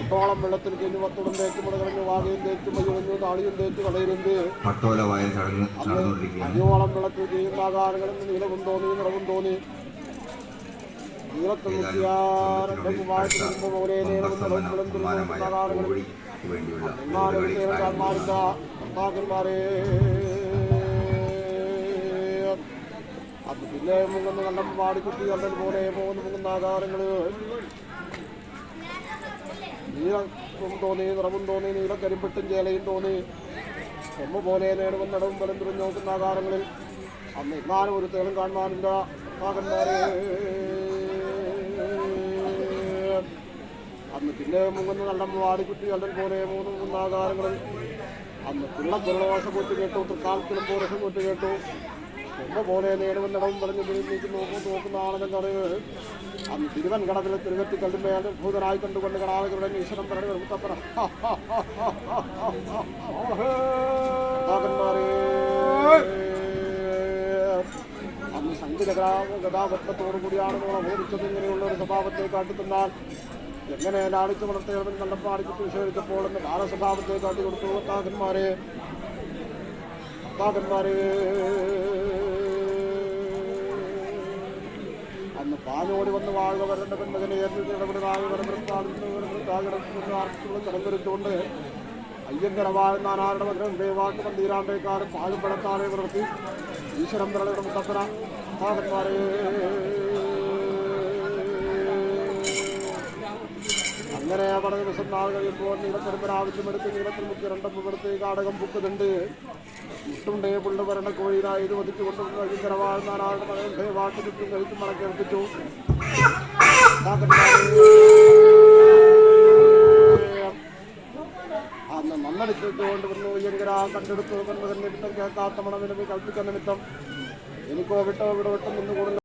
മുട്ടോളം വെള്ളത്തിൽ കഴിഞ്ഞ് പത്തോളം തേച്ച് മുടകളഞ്ഞു വാകയും തേച്ച് മയ്യൊഴിഞ്ഞു താളിയും തേച്ച് കളയിരുന്ന് അഞ്ഞോളം വെള്ളത്തിൽ ചെയ്യുന്ന ആകാരങ്ങളിൽ നീളവും തോന്നി നിറവും തോന്നി നീളത്തിൽ മുക്കിയാറുടെ പോലെ നേരവും നിറവും തുറന്ന ആകാരങ്ങളിൽ കാന്മാരില്ല ഭർത്താക്കന്മാരെ അത് പിന്നെ മുങ്ങുന്ന കണ്ടം പാടിക്കുട്ടി കണ്ടൽ പോലെ പോകുന്ന മുങ്ങുന്ന ആകാരങ്ങള് നീളവും തോന്നി നിറവും തോന്നി നീലക്കരിമ്പിട്ടും ചേലയും തോന്നി കൊമ്മ പോലെ നേടുവും നടവും ബലം തുറഞ്ഞു നോക്കുന്ന ആകാരങ്ങളിൽ അന്ന് എങ്ങാനും ഒരു തേളും കാണുവാനില്ല ഭർത്താക്കന്മാരെ അന്ന് പിന്നെ മുങ്ങുന്ന കണ്ടം പാടിക്കുട്ടി കണ്ടൽ പോലെ മൂന്ന് ആകാരങ്ങളിൽ അന്ന് പിള്ളക്കുരുളവാസം കൊച്ചു കേട്ടു തൃക്കാലത്തിലും പോരസം കൊച്ചു കേട്ടു കൊമ്പ പോലെ നേടുവും നടവും പറഞ്ഞ് നീക്കി നോക്കുന്ന ആണെന്ന് അറിവ് അന്ന് തിരുവൻ കടവിൽ തിരുവത്തി കല്ലുമ്പോൾ ഭൂതനായി കണ്ടുകൊണ്ട് കടാളുകളുടെ ഈശ്വരം പറഞ്ഞു മുത്തപ്പന അന്ന് സംഗീത ഗതാഗതത്തോടു കൂടിയാണ് ഓടിച്ചത് ഇങ്ങനെയുള്ള ഒരു സ്വഭാവത്തെ കാട്ടിത്തന്നാൽ എങ്ങനെ ലാളിച്ച് വളർത്തിയവൻ കണ്ടപ്പാടിക്ക് വിശേഷിച്ചപ്പോൾ എന്ന് ബാലസ്വഭാവത്തെ കാട്ടിക്കൊടുത്തു ഭർത്താക്കന്മാരെ അന്ന് പാഞ്ഞോടി വന്ന് വാഴുക വരേണ്ട പെൺമകനെ കടന്നുരുത്തുകൊണ്ട് അയ്യങ്കര വാഴുന്ന ആരുടെ മകൻ ദേവാട്ട് മന്ദിരാണ്ടേക്കാരും പാഴുപടത്താറെ വളർത്തി ഈശ്വരം പിറയുടെ മുത്തപ്പന ഭർത്താക്കന്മാരെ അങ്ങനെ പല ദിവസം നാൾ കഴിയുമ്പോൾ നീളത്തൊരുമ്പൻ ആവശ്യമെടുത്ത് നീളത്തിൽ മുക്കി രണ്ടപ്പെടുത്ത് കാടകം പുക്കുന്നുണ്ട് മുട്ടുണ്ടേ പുള്ളു വരണ കോഴിയിലായി ഇത് വധിച്ചുകൊണ്ട് ഭയങ്കര വാഴുന്ന ആരുടെ മകൻ വാട്ട് ചുറ്റും കഴിച്ചും മടക്കേൽപ്പിച്ചു അന്ന് നന്നടിച്ചുകൊണ്ട് വന്നു ഭയങ്കര കണ്ടെടുത്തു പെൺമകൻ നിമിത്തം കേൾക്കാത്ത മണവിനെ കൽപ്പിച്ച നിമിത്തം എനിക്കോ വിട്ടോ ഇവിടെ വിട്ടും നിന്നുകൂടുന്ന